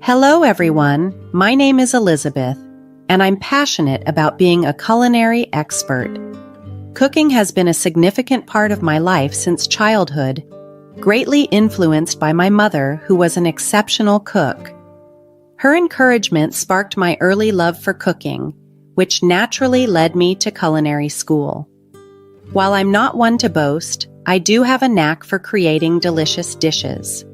Hello, everyone. My name is Elizabeth, and I'm passionate about being a culinary expert. Cooking has been a significant part of my life since childhood, greatly influenced by my mother, who was an exceptional cook. Her encouragement sparked my early love for cooking, which naturally led me to culinary school. While I'm not one to boast, I do have a knack for creating delicious dishes.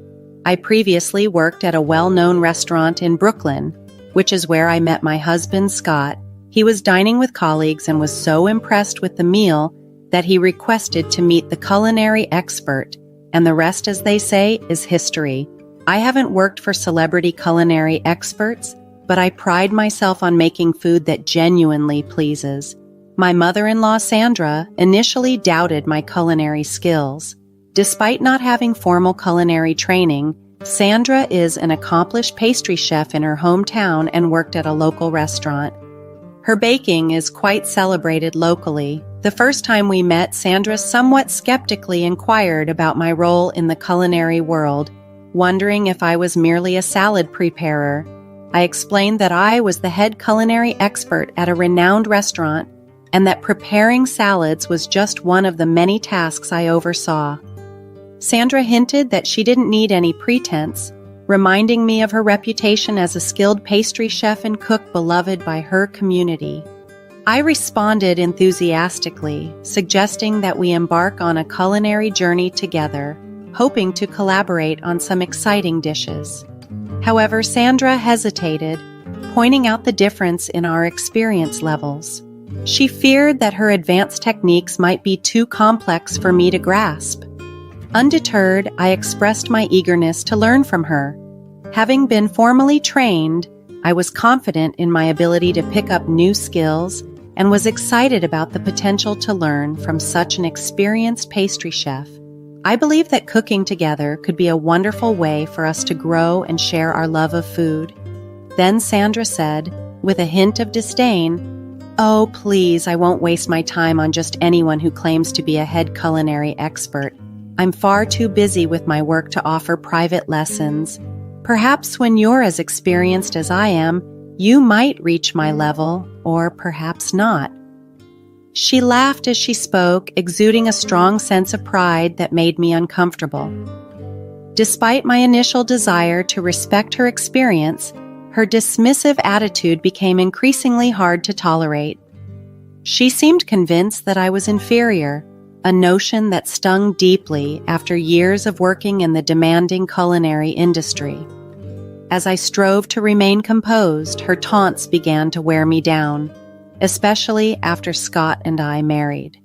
I previously worked at a well-known restaurant in Brooklyn, which is where I met my husband, Scott. He was dining with colleagues and was so impressed with the meal that he requested to meet the culinary expert, and the rest, as they say, is history. I haven't worked for celebrity culinary experts, but I pride myself on making food that genuinely pleases. My mother-in-law, Sandra, initially doubted my culinary skills. Despite not having formal culinary training, Sandra is an accomplished pastry chef in her hometown and worked at a local restaurant. Her baking is quite celebrated locally. The first time we met, Sandra somewhat skeptically inquired about my role in the culinary world, wondering if I was merely a salad preparer. I explained that I was the head culinary expert at a renowned restaurant and that preparing salads was just one of the many tasks I oversaw. Sandra hinted that she didn't need any pretense, reminding me of her reputation as a skilled pastry chef and cook beloved by her community. I responded enthusiastically, suggesting that we embark on a culinary journey together, hoping to collaborate on some exciting dishes. However, Sandra hesitated, pointing out the difference in our experience levels. She feared that her advanced techniques might be too complex for me to grasp. Undeterred, I expressed my eagerness to learn from her. Having been formally trained, I was confident in my ability to pick up new skills and was excited about the potential to learn from such an experienced pastry chef. I believe that cooking together could be a wonderful way for us to grow and share our love of food. Then Sandra said, with a hint of disdain, "Oh, please, I won't waste my time on just anyone who claims to be a head culinary expert. I'm far too busy with my work to offer private lessons. Perhaps when you're as experienced as I am, you might reach my level, or perhaps not." She laughed as she spoke, exuding a strong sense of pride that made me uncomfortable. Despite my initial desire to respect her experience, her dismissive attitude became increasingly hard to tolerate. She seemed convinced that I was inferior, a notion that stung deeply after years of working in the demanding culinary industry. As I strove to remain composed, her taunts began to wear me down, especially after Scott and I married.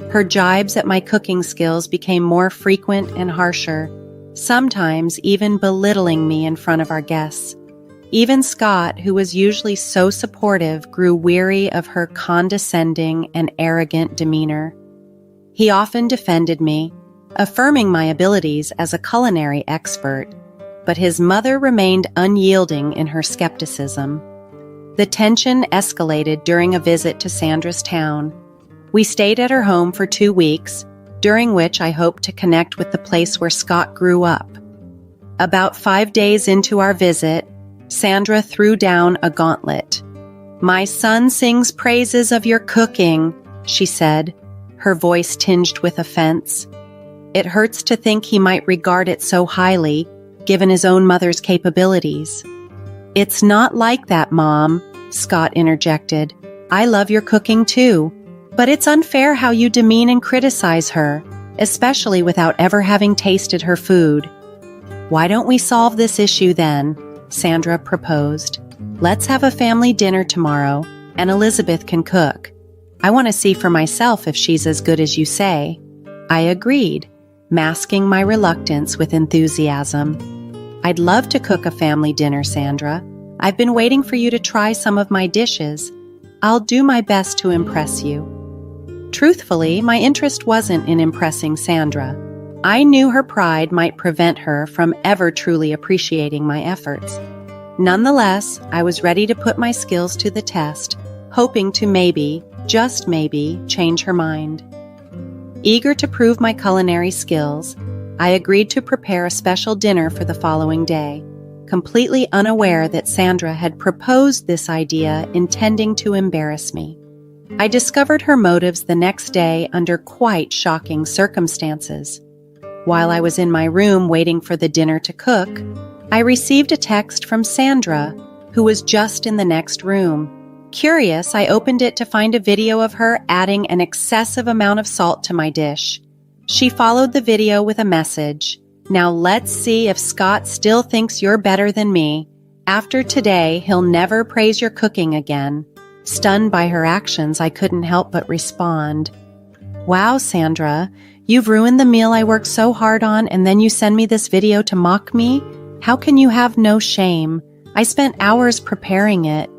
Her jibes at my cooking skills became more frequent and harsher, sometimes even belittling me in front of our guests. Even Scott, who was usually so supportive, grew weary of her condescending and arrogant demeanor. He often defended me, affirming my abilities as a culinary expert, but his mother remained unyielding in her skepticism. The tension escalated during a visit to Sandra's town. We stayed at her home for 2 weeks, during which I hoped to connect with the place where Scott grew up. About 5 days into our visit, Sandra threw down a gauntlet. "My son sings praises of your cooking," she said, her voice tinged with offense. "It hurts to think he might regard it so highly, given his own mother's capabilities." "It's not like that, Mom," Scott interjected. "I love your cooking too, but it's unfair how you demean and criticize her, especially without ever having tasted her food." "Why don't we solve this issue then?" Sandra proposed. "Let's have a family dinner tomorrow, and Elizabeth can cook. I want to see for myself if she's as good as you say." I agreed, masking my reluctance with enthusiasm. "I'd love to cook a family dinner, Sandra. I've been waiting for you to try some of my dishes. I'll do my best to impress you." Truthfully, my interest wasn't in impressing Sandra. I knew her pride might prevent her from ever truly appreciating my efforts. Nonetheless, I was ready to put my skills to the test, hoping to maybe, just maybe, change her mind. Eager to prove my culinary skills, I agreed to prepare a special dinner for the following day. completely unaware that Sandra had proposed this idea intending to embarrass me. I discovered her motives the next day under quite shocking circumstances. While I was in my room waiting for the dinner to cook, I received a text from Sandra, who was just in the next room. Curious, I opened it to find a video of her adding an excessive amount of salt to my dish. She followed the video with a message. "Now let's see if Scott still thinks you're better than me. After today, he'll never praise your cooking again." Stunned by her actions, I couldn't help but respond. "Wow, Sandra, you've ruined the meal I worked so hard on, and then you send me this video to mock me? How can you have no shame? I spent hours preparing it."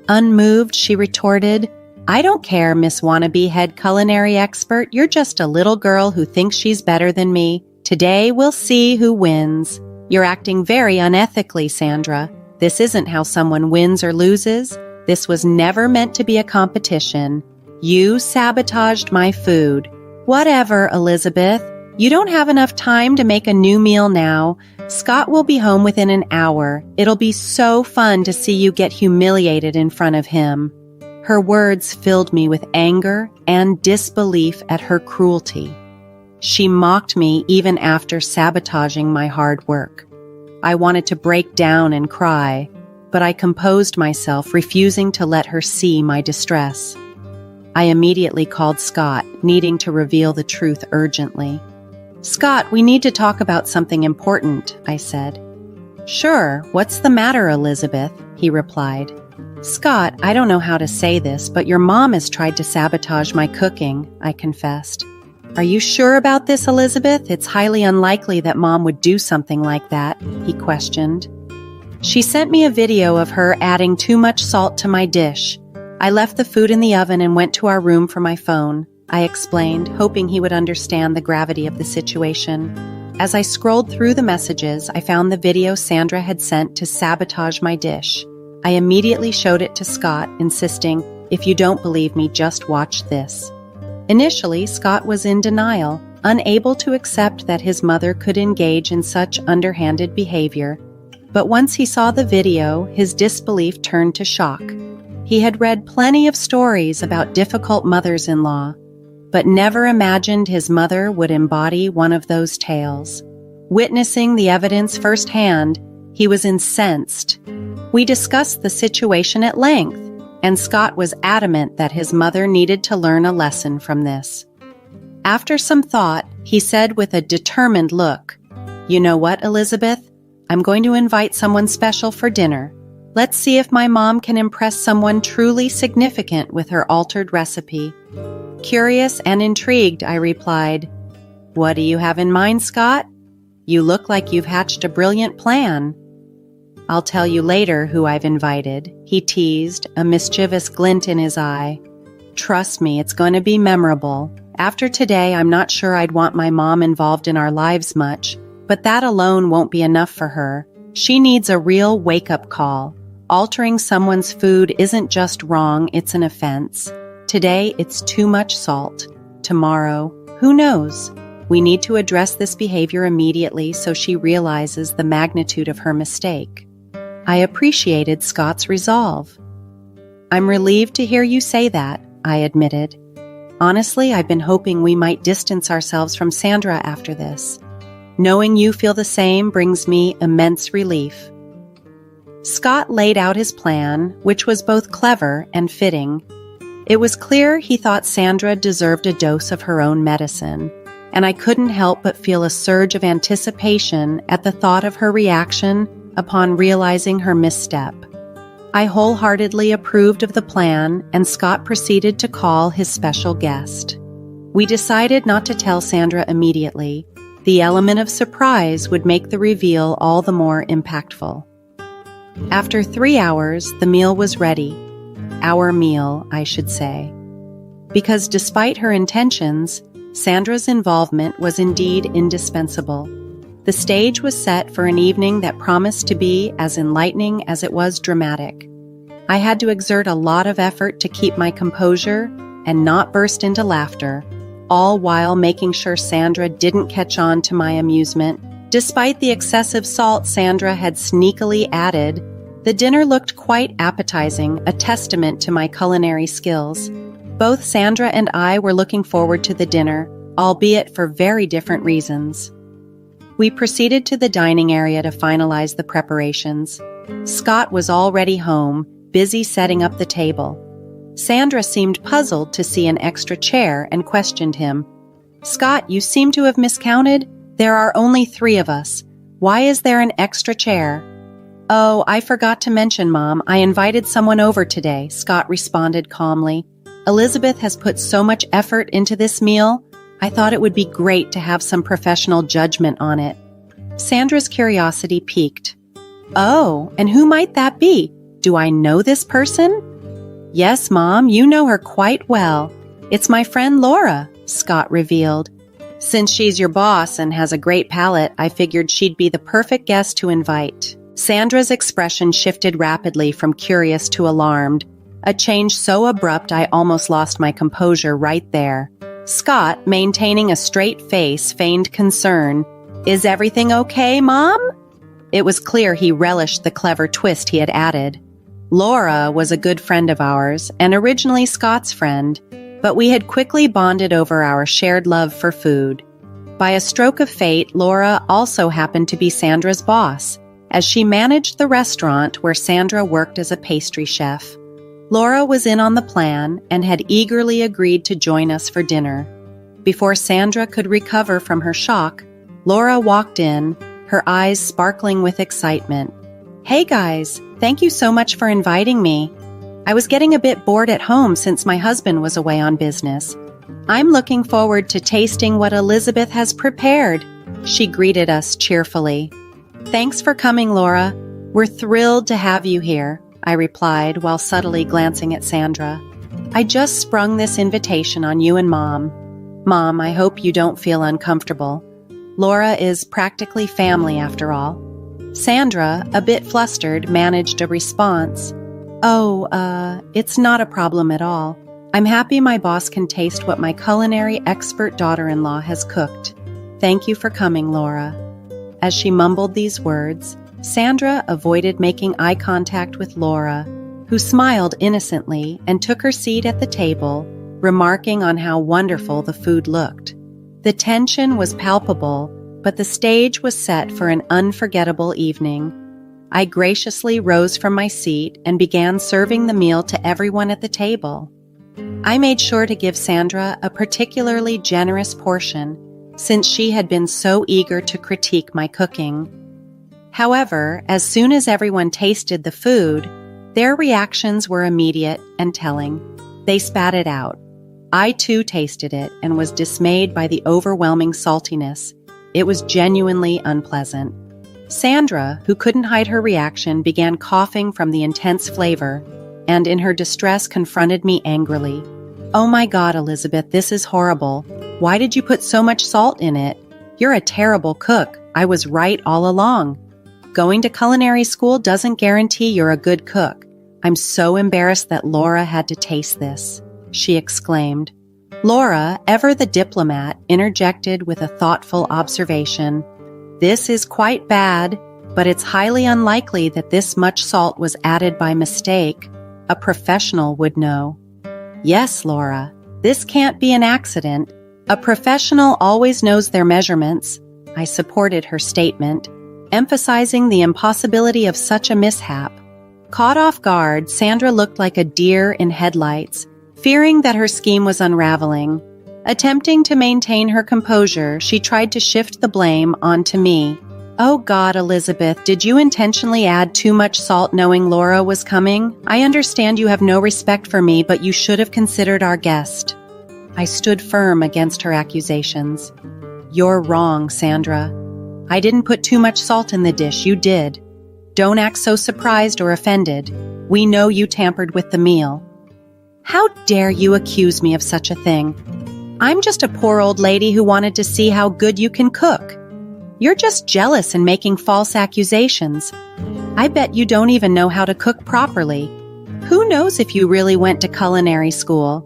Unmoved, she retorted, "I don't care, Miss Wannabe Head Culinary Expert. You're just a little girl who thinks she's better than me. Today we'll see who wins. You're acting very unethically, Sandra. This isn't how someone wins or loses. This was never meant to be a competition. You sabotaged my food." "Whatever, Elizabeth. You don't have enough time to make a new meal now. Scott will be home within an hour. It'll be so fun to see you get humiliated in front of him." Her words filled me with anger and disbelief at her cruelty. She mocked me even after sabotaging my hard work. I wanted to break down and cry, but I composed myself, refusing to let her see my distress. I immediately called Scott, needing to reveal the truth urgently. "Scott, we need to talk about something important," I said. "Sure, what's the matter, Elizabeth?" he replied. "Scott, I don't know how to say this, but your mom has tried to sabotage my cooking," I confessed. "Are you sure about this, Elizabeth? It's highly unlikely that Mom would do something like that," he questioned. "She sent me a video of her adding too much salt to my dish. I left the food in the oven and went to our room for my phone," I explained, hoping he would understand the gravity of the situation. As I scrolled through the messages, I found the video Sandra had sent to sabotage my dish. I immediately showed it to Scott, insisting, "If you don't believe me, just watch this." Initially, Scott was in denial, unable to accept that his mother could engage in such underhanded behavior. But once he saw the video, his disbelief turned to shock. He had read plenty of stories about difficult mothers-in-law, but never imagined his mother would embody one of those tales. Witnessing the evidence firsthand, he was incensed. We discussed the situation at length, and Scott was adamant that his mother needed to learn a lesson from this. After some thought, he said with a determined look, "You know what, Elizabeth? I'm going to invite someone special for dinner. Let's see if my mom can impress someone truly significant with her altered recipe." Curious and intrigued, I replied, "What do you have in mind, Scott? You look like you've hatched a brilliant plan." "I'll tell you later who I've invited," he teased, a mischievous glint in his eye. "Trust me, it's going to be memorable. After today, I'm not sure I'd want my mom involved in our lives much, but that alone won't be enough for her. She needs a real wake-up call. Altering someone's food isn't just wrong, it's an offense. Today, it's too much salt. Tomorrow, who knows? We need to address this behavior immediately so she realizes the magnitude of her mistake." I appreciated Scott's resolve. "I'm relieved to hear you say that," I admitted. "Honestly, I've been hoping we might distance ourselves from Sandra after this. Knowing you feel the same brings me immense relief." Scott laid out his plan, which was both clever and fitting. It was clear he thought Sandra deserved a dose of her own medicine, and I couldn't help but feel a surge of anticipation at the thought of her reaction upon realizing her misstep. I wholeheartedly approved of the plan, and Scott proceeded to call his special guest. We decided not to tell Sandra immediately. The element of surprise would make the reveal all the more impactful. After 3 hours, the meal was ready. Our meal, I should say. Because despite her intentions, Sandra's involvement was indeed indispensable. The stage was set for an evening that promised to be as enlightening as it was dramatic. I had to exert a lot of effort to keep my composure and not burst into laughter, all while making sure Sandra didn't catch on to my amusement Despite the excessive salt Sandra had sneakily added, the dinner looked quite appetizing, a testament to my culinary skills. Both Sandra and I were looking forward to the dinner, albeit for very different reasons. We proceeded to the dining area to finalize the preparations. Scott was already home, busy setting up the table. Sandra seemed puzzled to see an extra chair and questioned him. "Scott, you seem to have miscounted. There are only 3 of us. Why is there an extra chair?" "Oh, I forgot to mention, Mom, I invited someone over today," Scott responded calmly. "Elizabeth has put so much effort into this meal. I thought it would be great to have some professional judgment on it." Sandra's curiosity piqued. "Oh, and who might that be? Do I know this person?" "Yes, Mom, you know her quite well. It's my friend Laura," Scott revealed. "Since she's your boss and has a great palate, I figured she'd be the perfect guest to invite." Sandra's expression shifted rapidly from curious to alarmed, a change so abrupt I almost lost my composure right there. Scott, maintaining a straight face, feigned concern. "Is everything okay, Mom?" It was clear he relished the clever twist he had added. Laura was a good friend of ours, and originally Scott's friend, but we had quickly bonded over our shared love for food. By a stroke of fate, Laura also happened to be Sandra's boss, as she managed the restaurant where Sandra worked as a pastry chef. Laura was in on the plan and had eagerly agreed to join us for dinner. Before Sandra could recover from her shock, Laura walked in, her eyes sparkling with excitement. "Hey guys, thank you so much for inviting me. I was getting a bit bored at home since my husband was away on business. I'm looking forward to tasting what Elizabeth has prepared." She greeted us cheerfully. "Thanks for coming, Laura. We're thrilled to have you here," I replied while subtly glancing at Sandra. "I just sprung this invitation on you and Mom. Mom, I hope you don't feel uncomfortable. Laura is practically family after all." Sandra, a bit flustered, managed a response. "Oh, it's not a problem at all. I'm happy my boss can taste what my culinary expert daughter-in-law has cooked. Thank you for coming, Laura." As she mumbled these words, Sandra avoided making eye contact with Laura, who smiled innocently and took her seat at the table, remarking on how wonderful the food looked. The tension was palpable, but the stage was set for an unforgettable evening. I graciously rose from my seat and began serving the meal to everyone at the table. I made sure to give Sandra a particularly generous portion, since she had been so eager to critique my cooking. However, as soon as everyone tasted the food, their reactions were immediate and telling. They spat it out. I too tasted it and was dismayed by the overwhelming saltiness. It was genuinely unpleasant. Sandra, who couldn't hide her reaction, began coughing from the intense flavor, and in her distress confronted me angrily. "Oh my God, Elizabeth, this is horrible. Why did you put so much salt in it? You're a terrible cook. I was right all along. Going to culinary school doesn't guarantee you're a good cook. I'm so embarrassed that Laura had to taste this," she exclaimed. Laura, ever the diplomat, interjected with a thoughtful observation. "This is quite bad, but it's highly unlikely that this much salt was added by mistake. A professional would know." "Yes, Laura, this can't be an accident. A professional always knows their measurements," I supported her statement, emphasizing the impossibility of such a mishap. Caught off guard, Sandra looked like a deer in headlights, fearing that her scheme was unraveling. Attempting to maintain her composure, she tried to shift the blame onto me. "Oh God, Elizabeth, did you intentionally add too much salt knowing Laura was coming? I understand you have no respect for me, but you should have considered our guest." I stood firm against her accusations. "You're wrong, Sandra. I didn't put too much salt in the dish, you did. Don't act so surprised or offended. We know you tampered with the meal." "How dare you accuse me of such a thing? I'm just a poor old lady who wanted to see how good you can cook. You're just jealous and making false accusations. I bet you don't even know how to cook properly. Who knows if you really went to culinary school?"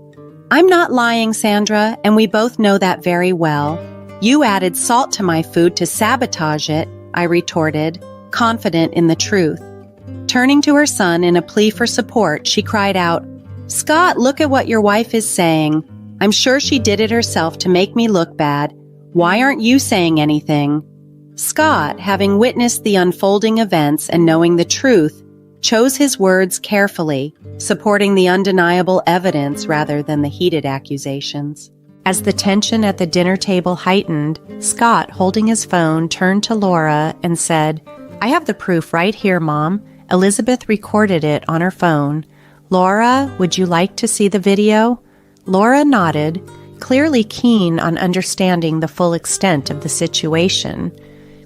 "I'm not lying, Sandra, and we both know that very well. You added salt to my food to sabotage it, I retorted, confident in the truth. Turning to her son in a plea for support, she cried out, "Scott, look at what your wife is saying. I'm sure she did it herself to make me look bad. Why aren't you saying anything?" Scott, having witnessed the unfolding events and knowing the truth, chose his words carefully, supporting the undeniable evidence rather than the heated accusations. As the tension at the dinner table heightened, Scott, holding his phone, turned to Laura and said, "I have the proof right here, Mom. Elizabeth recorded it on her phone. Laura, would you like to see the video?" Laura nodded, clearly keen on understanding the full extent of the situation.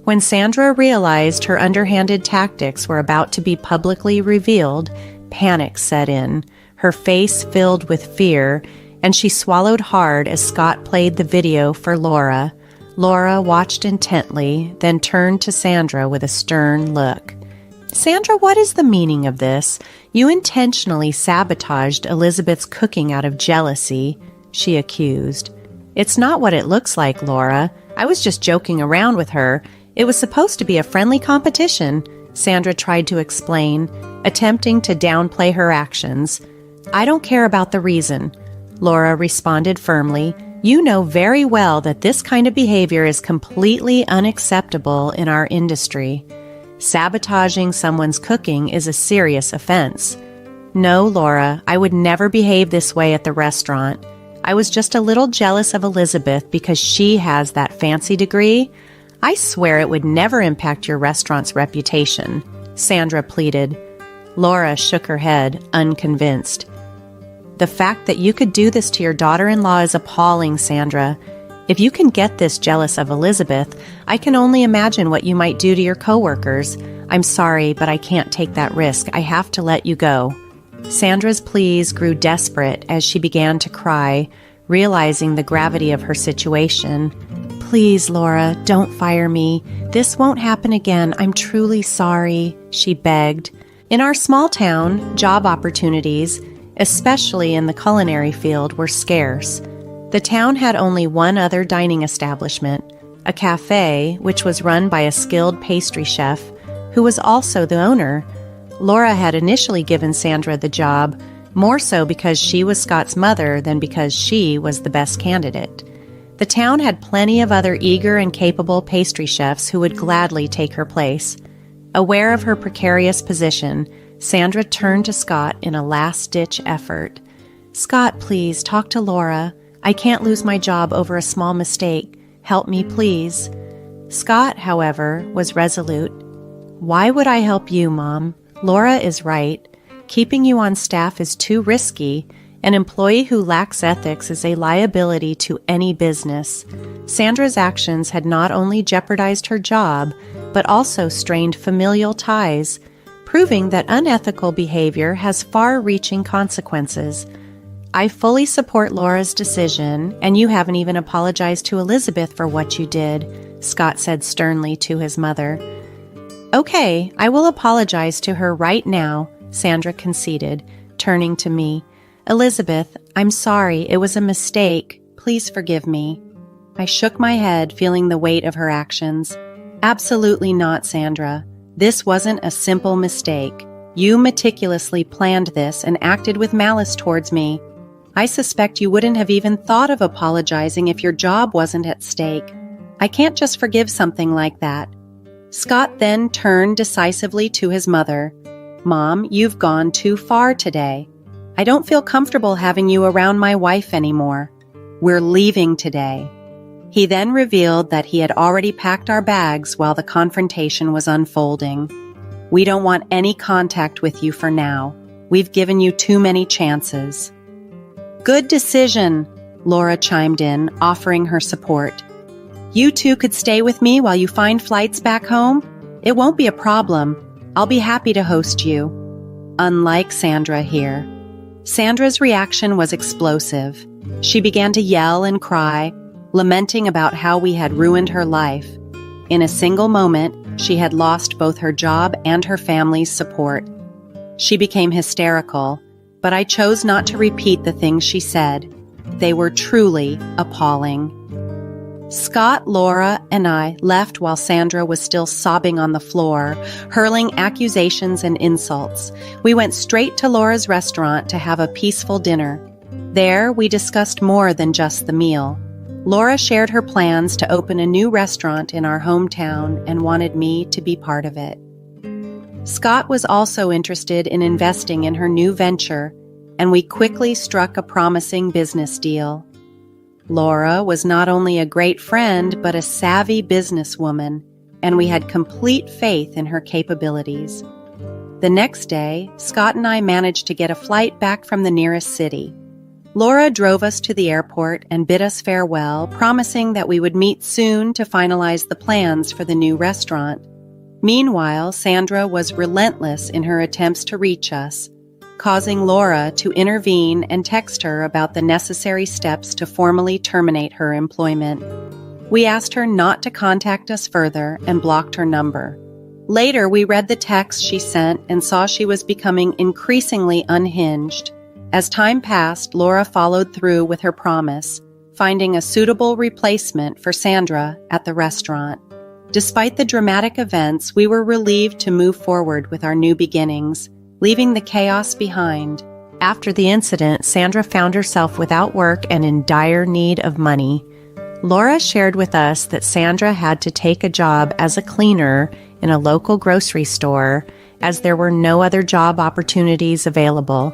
When Sandra realized her underhanded tactics were about to be publicly revealed, panic set in, her face filled with fear, and she swallowed hard as Scott played the video for Laura. Laura watched intently, then turned to Sandra with a stern look. "Sandra, what is the meaning of this? You intentionally sabotaged Elizabeth's cooking out of jealousy," she accused. "It's not what it looks like, Laura. I was just joking around with her. It was supposed to be a friendly competition," Sandra tried to explain, attempting to downplay her actions. "I don't care about the reason," Laura responded firmly. "You know very well that this kind of behavior is completely unacceptable in our industry. Sabotaging someone's cooking is a serious offense." "No, Laura, I would never behave this way at the restaurant. I was just a little jealous of Elizabeth because she has that fancy degree. I swear it would never impact your restaurant's reputation," Sandra pleaded. Laura shook her head, unconvinced. "The fact that you could do this to your daughter-in-law is appalling, Sandra. If you can get this jealous of Elizabeth, I can only imagine what you might do to your coworkers. I'm sorry, but I can't take that risk. I have to let you go." Sandra's pleas grew desperate as she began to cry, realizing the gravity of her situation. "Please, Laura, don't fire me. This won't happen again. I'm truly sorry," she begged. In our small town, job opportunities, especially in the culinary field, were scarce. The town had only one other dining establishment, a cafe, which was run by a skilled pastry chef, who was also the owner. Laura had initially given Sandra the job, more so because she was Scott's mother than because she was the best candidate. The town had plenty of other eager and capable pastry chefs who would gladly take her place. Aware of her precarious position, Sandra turned to Scott in a last-ditch effort. "Scott, please, talk to Laura. I can't lose my job over a small mistake. Help me, please." Scott, however, was resolute. "Why would I help you, Mom? Laura is right. Keeping you on staff is too risky. An employee who lacks ethics is a liability to any business." Sandra's actions had not only jeopardized her job, but also strained familial ties, proving that unethical behavior has far-reaching consequences. "I fully support Laura's decision, and you haven't even apologized to Elizabeth for what you did," Scott said sternly to his mother. "Okay, I will apologize to her right now," Sandra conceded, turning to me. "Elizabeth, I'm sorry, it was a mistake. Please forgive me." I shook my head, feeling the weight of her actions. "Absolutely not, Sandra. This wasn't a simple mistake. You meticulously planned this and acted with malice towards me. I suspect you wouldn't have even thought of apologizing if your job wasn't at stake. I can't just forgive something like that." Scott then turned decisively to his mother. "Mom, you've gone too far today. I don't feel comfortable having you around my wife anymore. We're leaving today." He then revealed that he had already packed our bags while the confrontation was unfolding. "We don't want any contact with you for now. We've given you too many chances." "Good decision," Laura chimed in, offering her support. "You two could stay with me while you find flights back home? It won't be a problem. I'll be happy to host you." Unlike Sandra here. Sandra's reaction was explosive. She began to yell and cry, lamenting about how we had ruined her life. In a single moment, she had lost both her job and her family's support. She became hysterical, but I chose not to repeat the things she said. They were truly appalling. Scott, Laura, and I left while Sandra was still sobbing on the floor, hurling accusations and insults. We went straight to Laura's restaurant to have a peaceful dinner. There, we discussed more than just the meal. Laura shared her plans to open a new restaurant in our hometown and wanted me to be part of it. Scott was also interested in investing in her new venture, and we quickly struck a promising business deal. Laura was not only a great friend, but a savvy businesswoman, and we had complete faith in her capabilities. The next day, Scott and I managed to get a flight back from the nearest city. Laura drove us to the airport and bid us farewell, promising that we would meet soon to finalize the plans for the new restaurant. Meanwhile, Sandra was relentless in her attempts to reach us, causing Laura to intervene and text her about the necessary steps to formally terminate her employment. We asked her not to contact us further and blocked her number. Later, we read the text she sent and saw she was becoming increasingly unhinged. As time passed, Laura followed through with her promise, finding a suitable replacement for Sandra at the restaurant. Despite the dramatic events, we were relieved to move forward with our new beginnings, leaving the chaos behind. After the incident, Sandra found herself without work and in dire need of money. Laura shared with us that Sandra had to take a job as a cleaner in a local grocery store, as there were no other job opportunities available.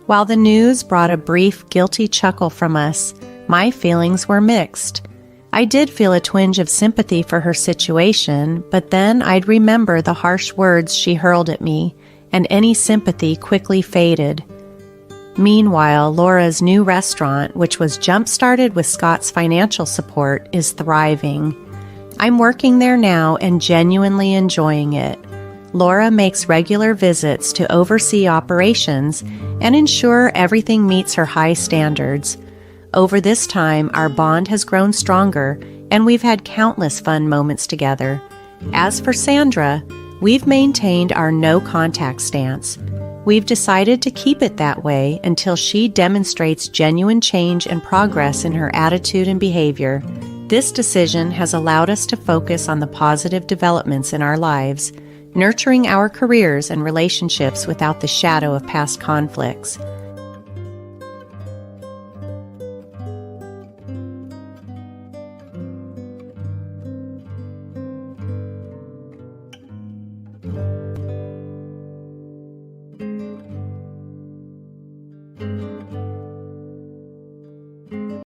While the news brought a brief, guilty chuckle from us, my feelings were mixed. I did feel a twinge of sympathy for her situation, but then I'd remember the harsh words she hurled at me, and any sympathy quickly faded. Meanwhile, Laura's new restaurant, which was jump-started with Scott's financial support, is thriving. I'm working there now and genuinely enjoying it. Laura makes regular visits to oversee operations and ensure everything meets her high standards. Over this time, our bond has grown stronger, and we've had countless fun moments together. As for Sandra, we've maintained our no-contact stance. We've decided to keep it that way until she demonstrates genuine change and progress in her attitude and behavior. This decision has allowed us to focus on the positive developments in our lives, nurturing our careers and relationships without the shadow of past conflicts.